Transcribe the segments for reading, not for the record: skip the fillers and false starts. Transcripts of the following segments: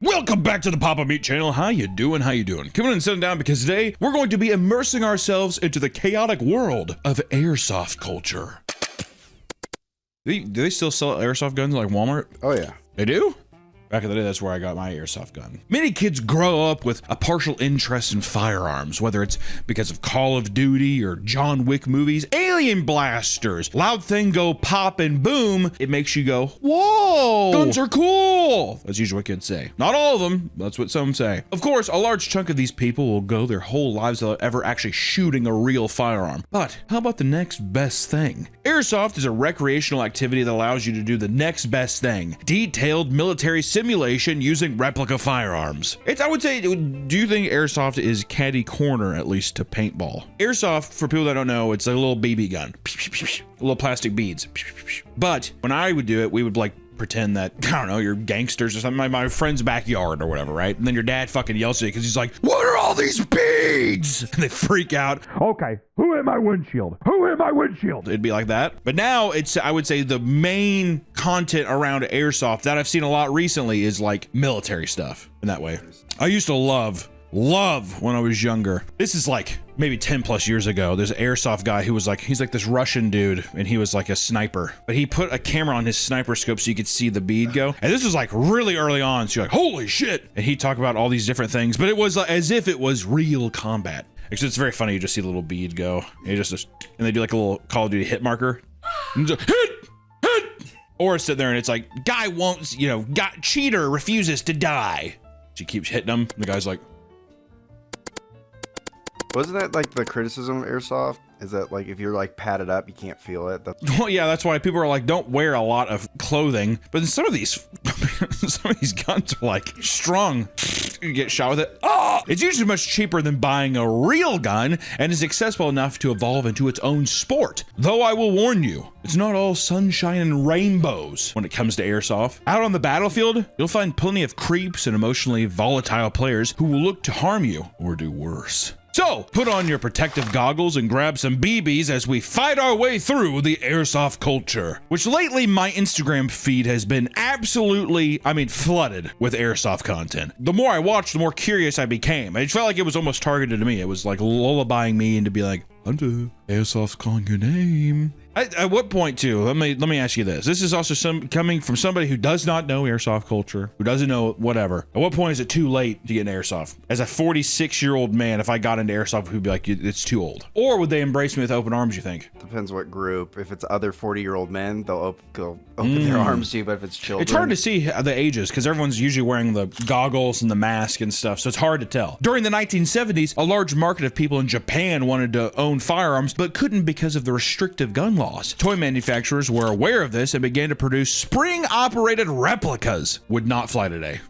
Welcome back to the Papa Meat channel. How you doing? How you doing? Coming in and sitting down because today we're going to be immersing ourselves into the chaotic world of airsoft culture. Do they still sell airsoft guns like Walmart? Oh yeah. They do? Back in the day, that's where I got my airsoft gun. Many kids grow up with a partial interest in firearms, whether it's because of Call of Duty or John Wick movies, alien blasters, loud thing go pop and boom, it makes you go, whoa, guns are cool. That's usually what kids say. Not all of them, that's what some say. Of course, a large chunk of these people will go their whole lives without ever actually shooting a real firearm. But how about the next best thing? Airsoft is a recreational activity that allows you to do the next best thing, detailed military simulation using replica firearms. I would say, do you think airsoft is catty corner, at least, to paintball? Airsoft, for people that don't know, it's a little BB gun. Little plastic beads. But when I would do it, we would like pretend that, I don't know, you're gangsters or something, my friend's backyard or whatever, right? And then your dad fucking yells at you because he's like, what are all these beads? And they freak out. Okay, who hit my windshield? Who hit my windshield? It'd be like that. But now it's, I would say the main content around airsoft that I've seen a lot recently is like military stuff in that way. I used to love when I was younger. This is like maybe 10 plus years ago. There's an airsoft guy who was like, he's like this Russian dude and he was like a sniper, but he put a camera on his sniper scope so you could see the bead go. And this was like really early on. So you're like, holy shit. And he talked about all these different things, but it was as if it was real combat. Actually, it's very funny. You just see the little bead go and and they do like a little Call of Duty hit marker. And just, hit. Or sit there and it's like, guy won't, cheater refuses to die. She keeps hitting him. And the guy's like, wasn't that like the criticism of airsoft? Is that like if you're like padded up, you can't feel it? Well, yeah, that's why people are like, don't wear a lot of clothing. But some of these guns are like strong. You get shot with it. Oh! It's usually much cheaper than buying a real gun and is accessible enough to evolve into its own sport. Though I will warn you, it's not all sunshine and rainbows when it comes to airsoft. Out on the battlefield, you'll find plenty of creeps and emotionally volatile players who will look to harm you or do worse. So, put on your protective goggles and grab some BBs as we fight our way through the airsoft culture, which lately my Instagram feed has been absolutely, flooded with airsoft content. The more I watched, the more curious I became. It felt like it was almost targeted to me. It was like lullabying me into be like, Hunter, airsoft's calling your name. At what point too? Let me ask you this. This is also coming from somebody who does not know airsoft culture, who doesn't know whatever. At what point is it too late to get into airsoft? As a 46-year-old man, if I got into airsoft, we'd be like, it's too old. Or would they embrace me with open arms, you think? Depends what group. If it's other 40-year-old men, they'll open their arms to you, but if it's children. It's hard to see the ages because everyone's usually wearing the goggles and the mask and stuff, so it's hard to tell. During the 1970s, a large market of people in Japan wanted to own firearms, but couldn't because of the restrictive gun laws. Toy manufacturers were aware of this and began to produce spring-operated replicas. Would not fly today.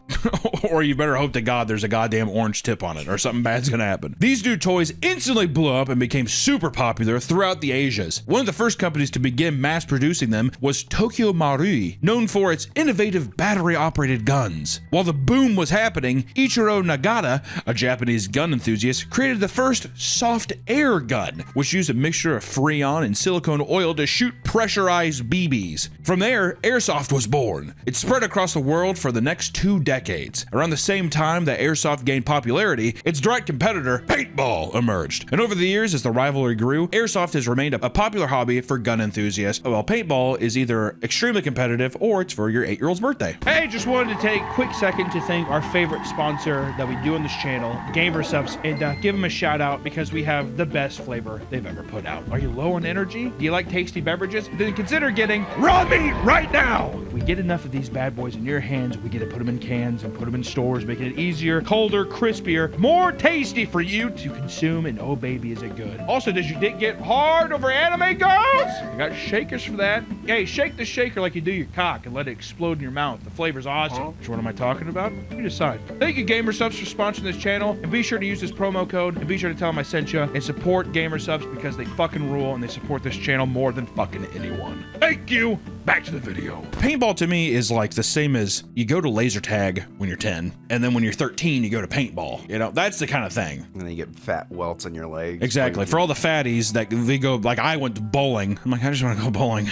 Or you better hope to God there's a goddamn orange tip on it or something bad's gonna happen. These new toys instantly blew up and became super popular throughout the Asias. One of the first companies to begin mass producing them was Tokyo Marui, known for its innovative battery-operated guns. While the boom was happening, Ichiro Nagata, a Japanese gun enthusiast, created the first soft air gun, which used a mixture of Freon and silicone oil to shoot pressurized BBs. From there, airsoft was born. It spread across the world for the next 2 decades. Around the same time that airsoft gained popularity, its direct competitor, paintball, emerged. And over the years, as the rivalry grew, airsoft has remained a popular hobby for gun enthusiasts, while paintball is either extremely competitive or it's for your 8-year-old's birthday. Hey, just wanted to take a quick second to thank our favorite sponsor that we do on this channel, Gamersubs, and give them a shout out because we have the best flavor they've ever put out. Are you low on energy? Do you like tasty beverages? Then consider getting raw meat right now. If we get enough of these bad boys in your hands, we get to put them in cans and put them in stores, making it easier, colder, crispier, more tasty for you to consume. And oh baby, is it good. Also, does your dick get hard over anime girls? I got shakers for that. Hey, shake the shaker like you do your cock and let it explode in your mouth. The flavor's awesome. Which one am I talking about? You decide. Thank you, Gamersubs, for sponsoring this channel, and be sure to use this promo code, and be sure to tell them I sent you, and support Gamersubs because they fucking rule and they support this channel more than fucking anyone. Thank you. Back to the video. Paintball to me is like the same as you go to laser tag when you're 10, and then when you're 13, you go to paintball. You know, that's the kind of thing. And then you get fat welts on your legs. Exactly. For all the fatties that they go, like I went to bowling. I'm like, I just want to go bowling.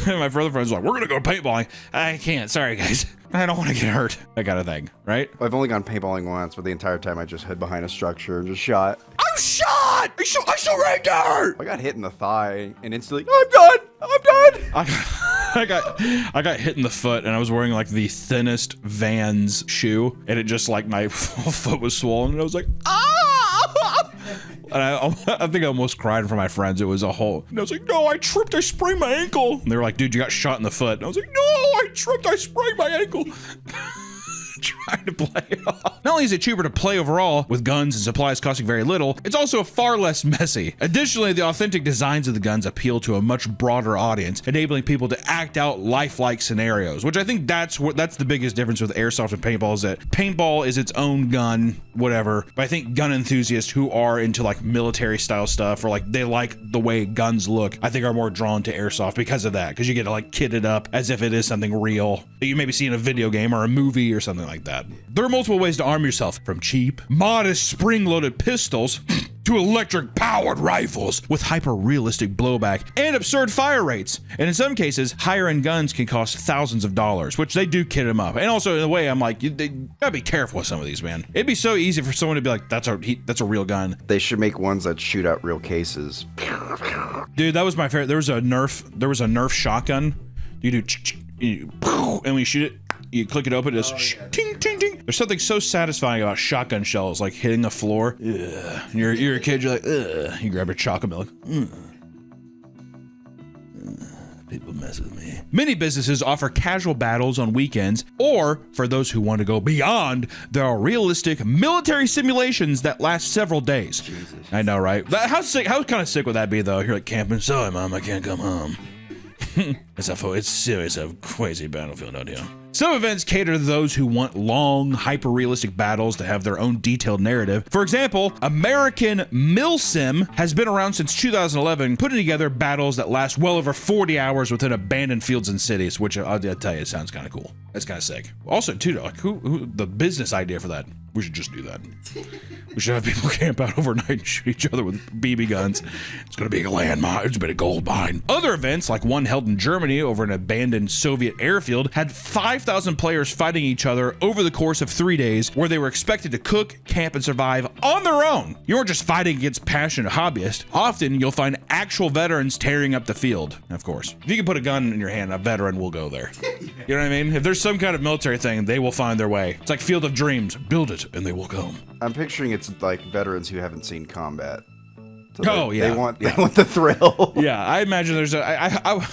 And my brother friend's like, we're going to go paintballing. I can't. Sorry, guys. I don't want to get hurt. That kind of thing, right? I've only gone paintballing once, but the entire time I just hid behind a structure and just shot. I'm shot! I shot right there! I got hit in the thigh and instantly, I'm done! I'm done! I got hit in the foot, and I was wearing like the thinnest Vans shoe, and it just like my foot was swollen, and I was like, ah! And I think I almost cried for my friends. It was a whole, and I was like, no, I tripped, I sprained my ankle. And they were like, dude, you got shot in the foot. And I was like, no, I tripped, I sprained my ankle. Trying to play it off. Not only is it cheaper to play overall, with guns and supplies costing very little, it's also far less messy. Additionally, the authentic designs of the guns appeal to a much broader audience, enabling people to act out lifelike scenarios, which I think that's the biggest difference with airsoft and paintball, is that paintball is its own gun, whatever, but I think gun enthusiasts who are into like military style stuff, or like they like the way guns look, I think are more drawn to airsoft because of that, because you get to like kit it up as if it is something real that you maybe see in a video game or a movie or something like that. There are multiple ways to arm yourself, from cheap, modest spring-loaded pistols to electric-powered rifles with hyper-realistic blowback and absurd fire rates. And in some cases, higher-end guns can cost thousands of dollars, which they do kit them up. And also, in a way, I'm like, they gotta be careful with some of these, man. It'd be so easy for someone to be like, that's a real gun. They should make ones that shoot out real cases. Dude, that was my favorite. There was a Nerf shotgun. You do, and when you shoot it, you click it open, it does ting, ting, ting. There's something so satisfying about shotgun shells, like hitting the floor. Ugh. You're a kid, you're like, ugh. You grab your chocolate milk. People mess with me. Many businesses offer casual battles on weekends, or for those who want to go beyond, there are realistic military simulations that last several days. Jesus. I know, right? How kind of sick would that be, though? You're like camping, sorry, Mom, I can't come home. It's serious, a crazy battlefield out here. Some events cater to those who want long, hyper-realistic battles to have their own detailed narrative. For example, American Milsim has been around since 2011, putting together battles that last well over 40 hours within abandoned fields and cities, which I'll tell you, it sounds kind of cool. That's kind of sick. Also, too, like, who the business idea for that? We should just do that. We should have people camp out overnight and shoot each other with BB guns. It's gonna be a landmine. It's been a gold mine. Other events, like one held in Germany over an abandoned Soviet airfield, had 5,000 players fighting each other over the course of 3 days, where they were expected to cook, camp, and survive on their own. You weren't just fighting against passionate hobbyists. Often, you'll find actual veterans tearing up the field. Of course, if you can put a gun in your hand, a veteran will go there. You know what I mean? If there's some kind of military thing, they will find their way. It's like Field of Dreams. Build it, and they will come. I'm picturing it's like veterans who haven't seen combat. Yeah. So they want the thrill. Yeah, I imagine there's I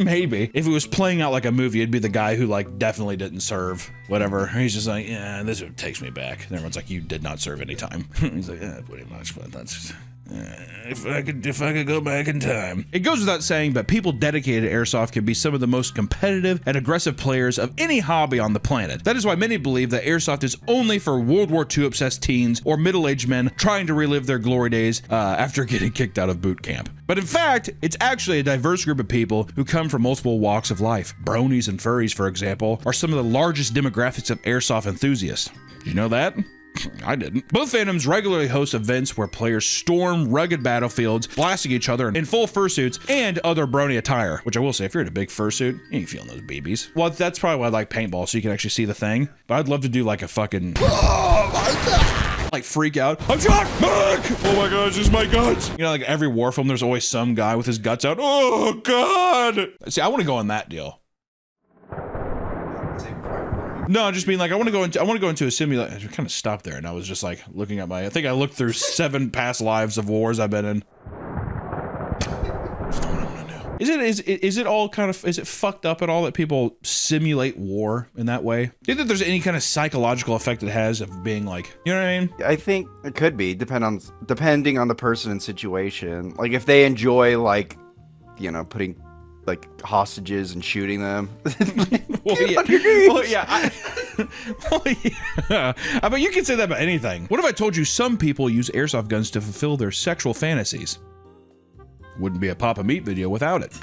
maybe if it was playing out like a movie, it'd be the guy who like definitely didn't serve, whatever. He's just like, yeah, this takes me back. And everyone's like, you did not serve any time. He's like, yeah, pretty much, but that's. If I could go back in time. It goes without saying, but people dedicated to airsoft can be some of the most competitive and aggressive players of any hobby on the planet. That is why many believe that airsoft is only for World War II obsessed teens or middle-aged men trying to relive their glory days after getting kicked out of boot camp. But in fact, it's actually a diverse group of people who come from multiple walks of life. Bronies and furries, for example, are some of the largest demographics of airsoft enthusiasts. Did you know that? I didn't. Both fandoms regularly host events where players storm rugged battlefields, blasting each other in full fursuits and other brony attire, which I will say, if you're in a big fursuit, you ain't feeling those BBs. Well, that's probably why I like paintball, so you can actually see the thing. But I'd love to do like a fucking... like freak out. I'm shot! Mark! Oh my god, it's just my guts! You know, like every war film, there's always some guy with his guts out. Oh god! See, I want to go on that deal. No, just being like, I want to go into a simulator. I kind of stopped there, and I was just like looking at I think I looked through 7 past lives of wars I've been in. Is it all kind of, is it fucked up at all that people simulate war in that way? Do you think there's any kind of psychological effect it has of being like, you know what I mean? I think it could be, depending on the person and situation. Like if they enjoy like, you know, putting like hostages and shooting them. Well, yeah. But you can say that about anything. What if I told you some people use airsoft guns to fulfill their sexual fantasies? Wouldn't be a Papa Meat video without it.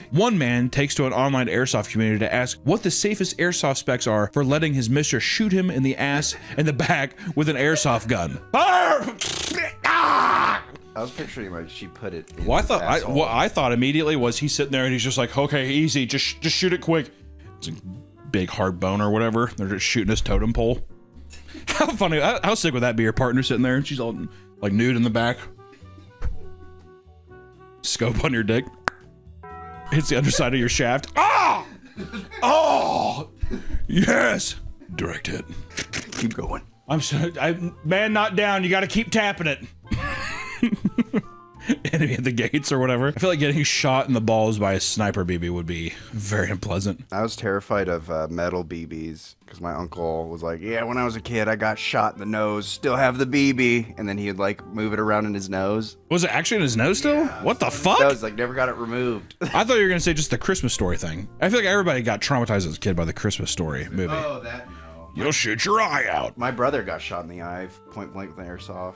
One man takes to an online airsoft community to ask what the safest airsoft specs are for letting his mistress shoot him in the ass and the back with an airsoft gun. I was picturing like she put it in what I thought immediately was he's sitting there and he's just like, okay, easy, just shoot it quick. It's like, big hard bone or whatever. They're just shooting his totem pole. How funny, how sick would that be? Your partner sitting there and she's all like nude in the back. Scope on your dick. Hits the underside of your shaft. Ah! Oh! Yes! Direct hit. Keep going. Man, not down. You got to keep tapping it. Enemy at the gates or whatever. I feel like getting shot in the balls by a sniper BB would be very unpleasant. I was terrified of metal BBs because my uncle was like, yeah, when I was a kid, I got shot in the nose, still have the BB. And then he would like move it around in his nose. Was it actually in his nose still? Yeah, what the fuck? That was like, never got it removed. I thought you were going to say just the Christmas Story thing. I feel like everybody got traumatized as a kid by the Christmas Story movie. Oh, that no. You'll shoot your eye out. My brother got shot in the eye, point blank with an airsoft.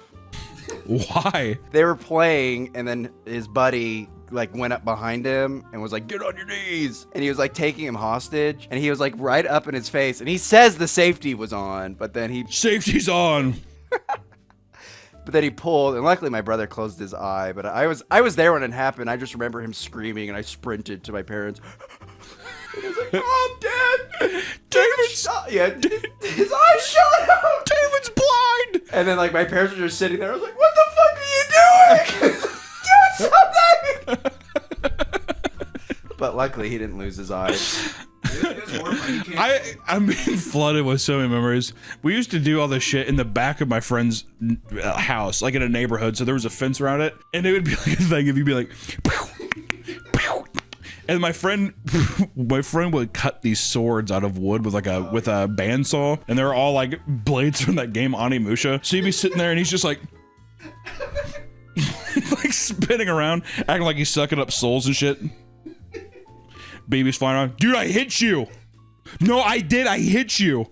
Why? They were playing, and then his buddy like went up behind him and was like, get on your knees. And he was like taking him hostage, and he was like right up in his face, and he says the safety was on, but then he Safety's on. but then he pulled, and luckily my brother closed his eye. But I was there when it happened. I just remember him screaming, and I sprinted to my parents. And he was like, Mom, Dad, David's his eye shot out. David's blind. And then like my parents were just sitting there. I was like, what the fuck are you doing? Do something. But luckily he didn't lose his eyes. I'm being flooded with so many memories. We used to do all this shit in the back of my friend's house, like in a neighborhood. So there was a fence around it, and it would be like a thing if you'd be like, pew, pew. And my friend would cut these swords out of wood with like a bandsaw, and they're all like blades from that game Onimusha. So you'd be sitting there, and he's just like, like spinning around, acting like he's sucking up souls and shit. Baby's flying around. Dude, I hit you. No, I did. I hit you.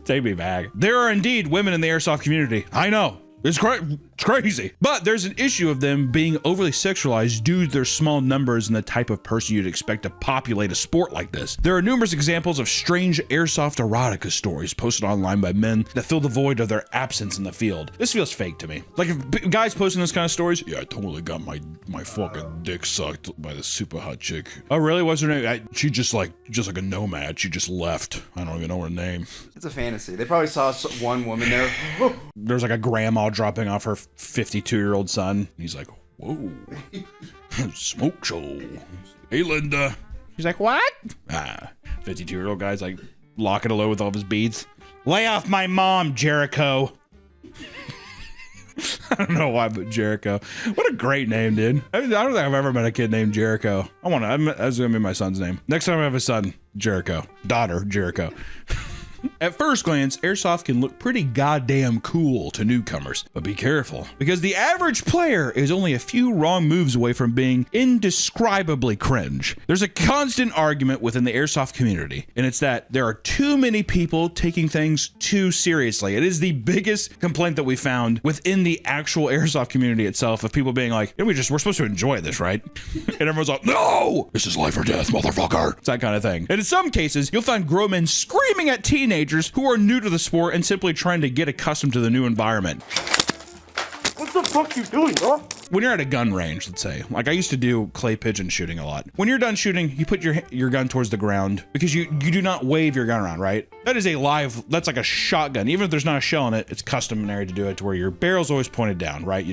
Take me back. There are indeed women in the airsoft community. I know. It's crazy. But there's an issue of them being overly sexualized due to their small numbers and the type of person you'd expect to populate a sport like this. There are numerous examples of strange airsoft erotica stories posted online by men that fill the void of their absence in the field. This feels fake to me. Like if guys posting this kind of stories, yeah, I totally got my fucking dick sucked by this super hot chick. Oh really? What's her name? She just like a nomad. She just left. I don't even know her name. It's a fantasy. They probably saw one woman there. There's like a grandma dropping off her 52-year-old son. He's like, whoa, smoke show. Hey, Linda. She's like, what? 52-year-old guy's like locking hello with all of his beads. Lay off my mom, Jericho. I don't know why, but Jericho. What a great name, dude. I don't think I've ever met a kid named Jericho. That's gonna be my son's name. Next time I have a son, Jericho. Daughter, Jericho. At first glance, airsoft can look pretty goddamn cool to newcomers, but be careful, because the average player is only a few wrong moves away from being indescribably cringe. There's a constant argument within the airsoft community, and it's that there are too many people taking things too seriously. It is the biggest complaint that we found within the actual airsoft community itself, of people being like, we're supposed to enjoy this, right? And everyone's like, no, this is life or death, motherfucker. It's that kind of thing. And in some cases, you'll find grown men screaming at teenagers who are new to the sport and simply trying to get accustomed to the new environment. What the fuck you doing, bro? When you're at a gun range, let's say, like I used to do clay pigeon shooting a lot. When you're done shooting, you put your gun towards the ground because you do not wave your gun around, right? That is that's like a shotgun. Even if there's not a shell in it, it's customary to do it to where your barrel's always pointed down, right?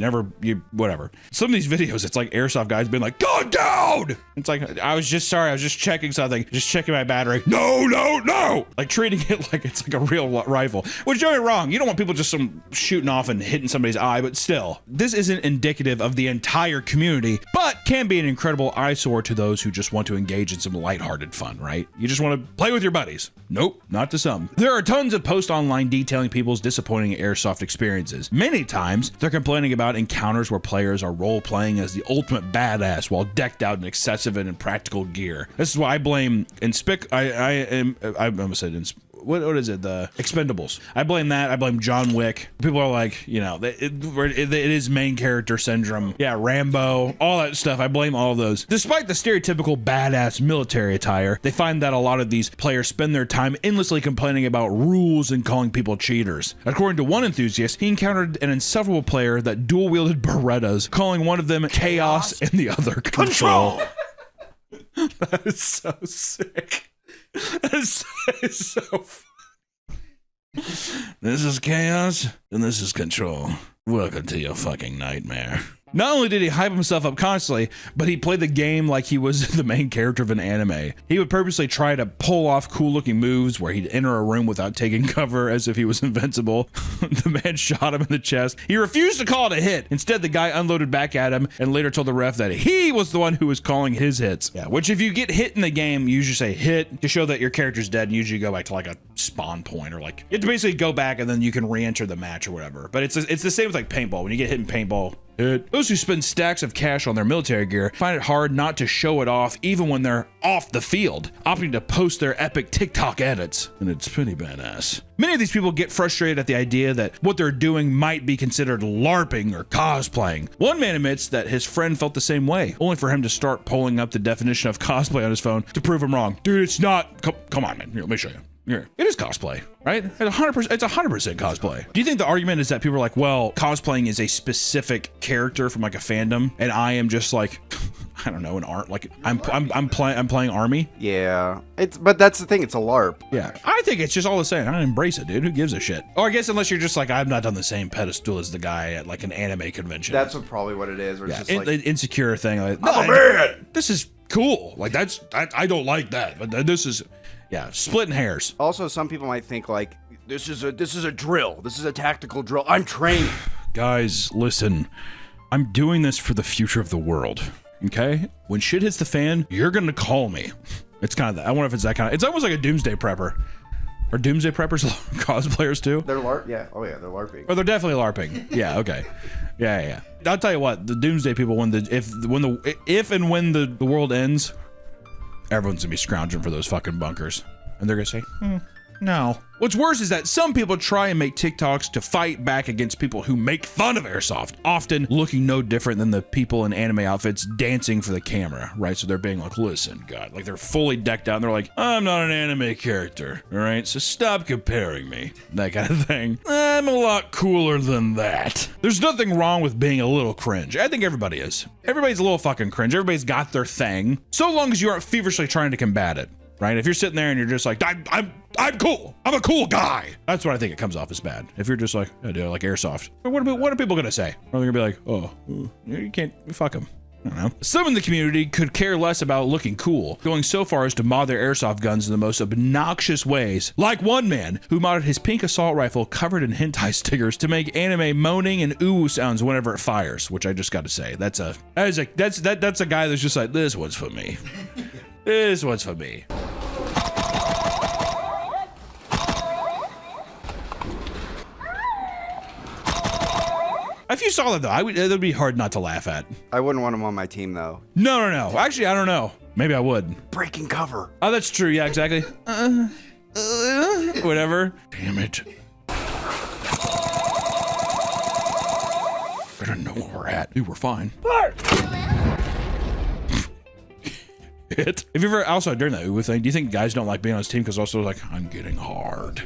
Whatever. Some of these videos, it's like airsoft guys being like, gun down! It's like, I was just checking something, just checking my battery. No! Like treating it like it's like a real rifle. Which, don't get me wrong, you don't want people just shooting off and hitting somebody's eye, but still, this isn't indicative of the entire community, but can be an incredible eyesore to those who just want to engage in some lighthearted fun, right? You just want to play with your buddies. Nope, not to some. There are tons of posts online detailing people's disappointing airsoft experiences. Many times, they're complaining about encounters where players are role-playing as the ultimate badass while decked out in excessive and impractical gear. This is why I blame I almost said what is it? The Expendables. I blame that. I blame John Wick. People are like, it is main character syndrome. Yeah, Rambo, all that stuff. I blame all of those. Despite the stereotypical badass military attire, they find that a lot of these players spend their time endlessly complaining about rules and calling people cheaters. According to one enthusiast, he encountered an insufferable player that dual-wielded Berettas, calling one of them chaos and the other control. That is so sick. It's so This is chaos, and this is control. Welcome to your fucking nightmare. Not only did he hype himself up constantly, but he played the game like he was the main character of an anime. He would purposely try to pull off cool-looking moves where he'd enter a room without taking cover as if he was invincible. The man shot him in the chest. He refused to call it a hit. Instead, the guy unloaded back at him and later told the ref that he was the one who was calling his hits. Yeah, which if you get hit in the game, you usually say hit to show that your character's dead, and usually go back to like a spawn point, or like you have to basically go back and then you can re-enter the match or whatever. But it's the same with like paintball. When you get hit in paintball, those who spend stacks of cash on their military gear find it hard not to show it off even when they're off the field, opting to post their epic TikTok edits. And it's pretty badass. Many of these people get frustrated at the idea that what they're doing might be considered LARPing or cosplaying. One man admits that his friend felt the same way, only for him to start pulling up the definition of cosplay on his phone to prove him wrong. Dude, it's not. Come on, man. Here, let me show you. Here. It is cosplay, right? It's 100% cosplay. Do you think the argument is that people are like, well, cosplaying is a specific character from like a fandom, and I am just like, I don't know, an art, like I'm playing Army? Yeah, but that's the thing. It's a LARP. Yeah, I think it's just all the same. I embrace it, dude. Who gives a shit? Or I guess unless you're just like, I'm not on the same pedestal as the guy at like an anime convention. That's probably what it is. Where it's just like insecure thing. Like, I'm a man. This is cool. Like I don't like that, but this is. Yeah, splitting hairs. Also, some people might think like, this is a drill. This is a tactical drill. I'm training. Guys, listen. I'm doing this for the future of the world. Okay? When shit hits the fan, you're gonna call me. It's kind of that. I wonder if it's that kind of. It's almost like a doomsday prepper. Are doomsday preppers cosplayers too? They're LARP. Yeah. Oh yeah, they're LARPing. Oh, they're definitely LARPing. Yeah. Okay. Yeah. I'll tell you what. The doomsday people, if and when the world ends, everyone's gonna be scrounging for those fucking bunkers. And they're gonna say, no. What's worse is that some people try and make TikToks to fight back against people who make fun of Airsoft, often looking no different than the people in anime outfits dancing for the camera, right? So they're being like, listen, God, like they're fully decked out and they're like, I'm not an anime character, all right? So stop comparing me, that kind of thing. I'm a lot cooler than that. There's nothing wrong with being a little cringe. I think everybody is. Everybody's a little fucking cringe. Everybody's got their thing, so long as you aren't feverishly trying to combat it. Right? If you're sitting there and you're just like, I'm cool. I'm a cool guy. That's what I think it comes off as bad. If you're just like, I do like Airsoft. What are people gonna say? Are they gonna be like, oh, you can't, fuck them. I don't know. Some in the community could care less about looking cool, going so far as to mod their airsoft guns in the most obnoxious ways. Like one man who modded his pink assault rifle covered in hentai stickers to make anime moaning and ooh sounds whenever it fires. Which I just got to say, that's a guy that's just like, this one's for me. This one's for me. If you saw that though, it'd be hard not to laugh at. I wouldn't want him on my team though. No. Actually, I don't know. Maybe I would. Breaking cover. Oh, that's true. Yeah, exactly. Whatever. Damn it. Better know where we're at. Dude, we're fine. Hit. Have you ever also during that ooh thing? Do you think guys don't like being on his team because also like I'm getting hard?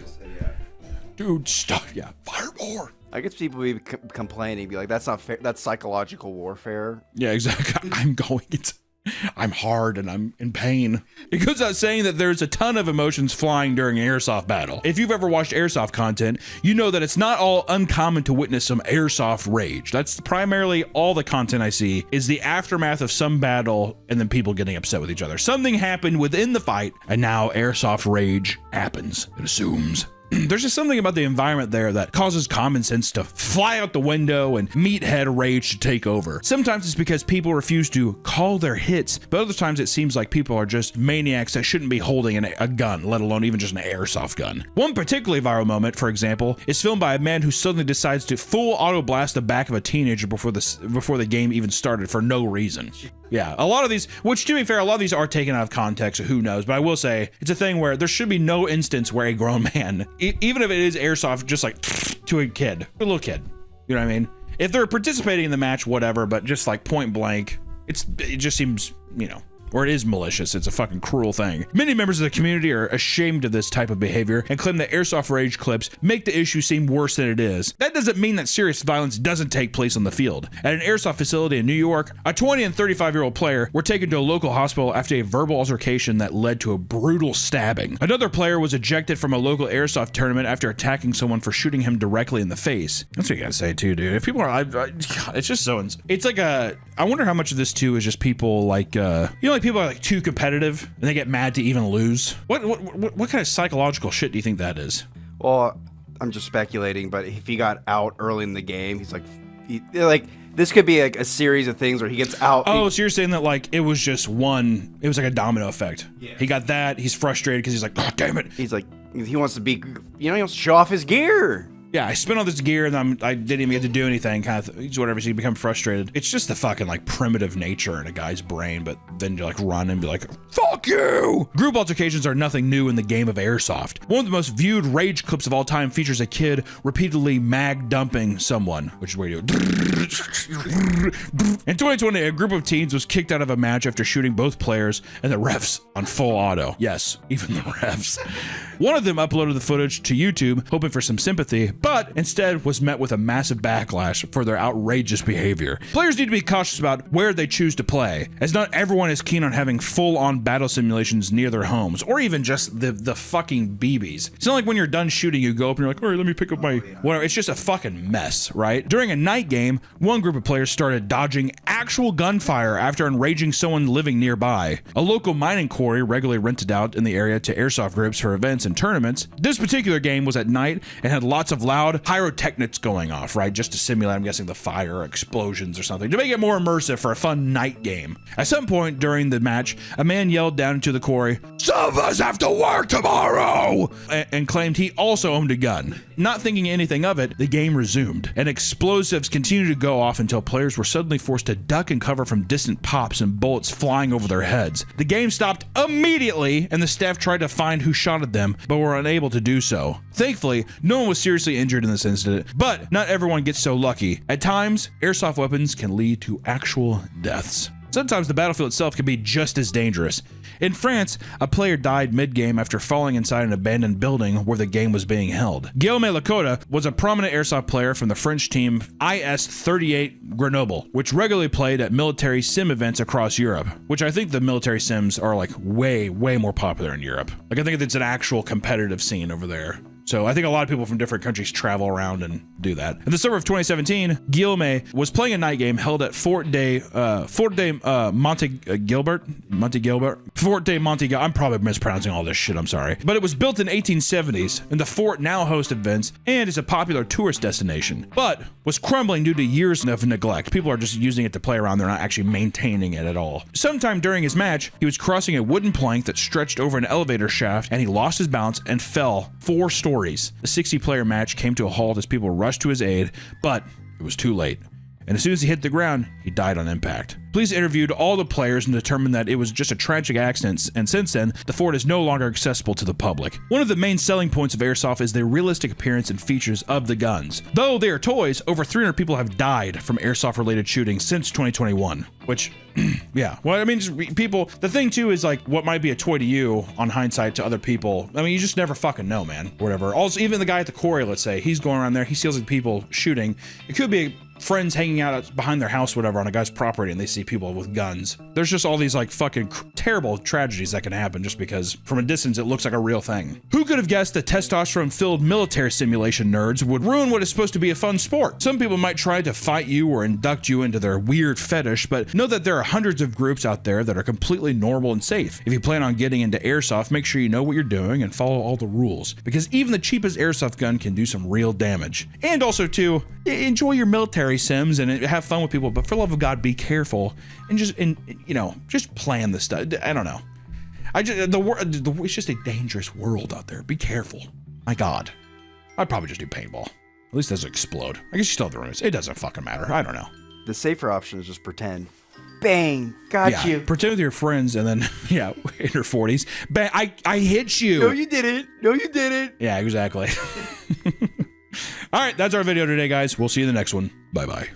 Dude, stop. Yeah, fire more. I guess people be complaining, be like, that's not fair. That's psychological warfare. Yeah, exactly. I'm hard and I'm in pain. It goes out saying that there's a ton of emotions flying during an airsoft battle. If you've ever watched airsoft content, you know that it's not all uncommon to witness some airsoft rage. That's primarily all the content I see is the aftermath of some battle and then people getting upset with each other. Something happened within the fight and now airsoft rage happens. It assumes. There's just something about the environment there that causes common sense to fly out the window and meathead rage to take over. Sometimes it's because people refuse to call their hits, but other times it seems like people are just maniacs that shouldn't be holding a gun, let alone even just an airsoft gun. One particularly viral moment, for example, is filmed by a man who suddenly decides to full auto blast the back of a teenager before the game even started for no reason. Yeah, a lot of these, which to be fair, a lot of these are taken out of context, so who knows, but I will say, it's a thing where there should be no instance where a grown man, even if it is airsoft, just like to a kid, a little kid, you know what I mean? If they're participating in the match, whatever, but just like point blank, it just seems, you know, or it is malicious. It's a fucking cruel thing. Many members of the community are ashamed of this type of behavior and claim that Airsoft rage clips make the issue seem worse than it is. That doesn't mean that serious violence doesn't take place on the field. At an Airsoft facility in New York, a 20 and 35-year-old player were taken to a local hospital after a verbal altercation that led to a brutal stabbing. Another player was ejected from a local Airsoft tournament after attacking someone for shooting him directly in the face. That's what you gotta say too, dude. If people are, God, it's just so, it's like I wonder how much of this too is just people like, like people are like too competitive and they get mad to even lose. What kind of psychological shit do you think that is? Well, I'm just speculating, but if he got out early in the game, he's like, this could be like a series of things where he gets out. Oh, so you're saying that like it was just one, it was like a domino effect. Yeah. He got that, he's frustrated because he's like, God damn it. He's like, he wants to be, he wants to show off his gear. Yeah, I spent all this gear and I didn't even get to do anything, kind of whatever, so you become frustrated. It's just the fucking like primitive nature in a guy's brain, but then you like run and be like, fuck you! Group altercations are nothing new in the game of Airsoft. One of the most viewed rage clips of all time features a kid repeatedly mag dumping someone, which is where you do. In 2020, a group of teens was kicked out of a match after shooting both players and the refs on full auto. Yes, even the refs. One of them uploaded the footage to YouTube, hoping for some sympathy, but instead was met with a massive backlash for their outrageous behavior. Players need to be cautious about where they choose to play, as not everyone is keen on having full-on battle simulations near their homes, or even just the fucking BBs. It's not like when you're done shooting, you go up and you're like, all right, let me pick up my whatever. It's just a fucking mess, right? During a night game, one group of players started dodging actual gunfire after enraging someone living nearby. A local mining quarry regularly rented out in the area to airsoft groups for events and tournaments. This particular game was at night and had lots of loud pyrotechnics going off, right? Just to simulate, I'm guessing, the fire or explosions or something, to make it more immersive for a fun night game. At some point during the match, a man yelled down into the quarry, "Some of us have to work tomorrow!" and claimed he also owned a gun. Not thinking anything of it, the game resumed, and explosives continued to go off until players were suddenly forced to duck and cover from distant pops and bullets flying over their heads. The game stopped immediately, and the staff tried to find who shot at them, but were unable to do so. Thankfully, no one was seriously injured in this incident, but not everyone gets so lucky. At times, airsoft weapons can lead to actual deaths. Sometimes the battlefield itself can be just as dangerous. In France, a player died mid-game after falling inside an abandoned building where the game was being held. Guillaume Lakota was a prominent airsoft player from the French team IS-38 Grenoble, which regularly played at military sim events across Europe, which I think the military sims are like way more popular in Europe. Like I think it's an actual competitive scene over there. So I think a lot of people from different countries travel around and do that. In the summer of 2017, Guillaume was playing a night game held at Fort de Monte Gilbert. I'm probably mispronouncing all this shit, I'm sorry. But it was built in 1870s, and the fort now hosts events and is a popular tourist destination, but was crumbling due to years of neglect. People are just using it to play around, they're not actually maintaining it at all. Sometime during his match, he was crossing a wooden plank that stretched over an elevator shaft, and he lost his balance and fell 4 stories. The 60-player match came to a halt as people rushed to his aid, but it was too late. And as soon as he hit the ground, he died on impact. Police interviewed all the players and determined that it was just a tragic accident, and since then, the fort is no longer accessible to the public. One of the main selling points of Airsoft is the realistic appearance and features of the guns. Though they are toys, over 300 people have died from Airsoft-related shootings since 2021, which, yeah. Well, I mean, just people, the thing too is like, what might be a toy to you, on hindsight, to other people, I mean, you just never fucking know, man, whatever. Also, even the guy at the quarry, let's say, he's going around there, he sees people shooting. It could be friends hanging out behind their house, whatever, on a guy's property, and they see people with guns. There's just all these like fucking terrible tragedies that can happen just because from a distance it looks like a real thing. Who could have guessed that testosterone-filled military simulation nerds would ruin what is supposed to be a fun sport? Some people might try to fight you or induct you into their weird fetish, but know that there are hundreds of groups out there that are completely normal and safe. If you plan on getting into airsoft, make sure you know what you're doing and follow all the rules, because even the cheapest airsoft gun can do some real damage. And also too, enjoy your military sims and have fun with people, but for the love of God, be careful and just plan this stuff. I don't know. It's just a dangerous world out there. Be careful. My God. I'd probably just do paintball. At least it doesn't explode. I guess you still have the ruins. It doesn't fucking matter. I don't know. The safer option is just pretend. Bang, got you. Pretend with your friends and then, in your 40s. Bang, I hit you. No, you didn't. No, you didn't. Yeah, exactly. All right, that's our video today, guys. We'll see you in the next one. Bye-bye.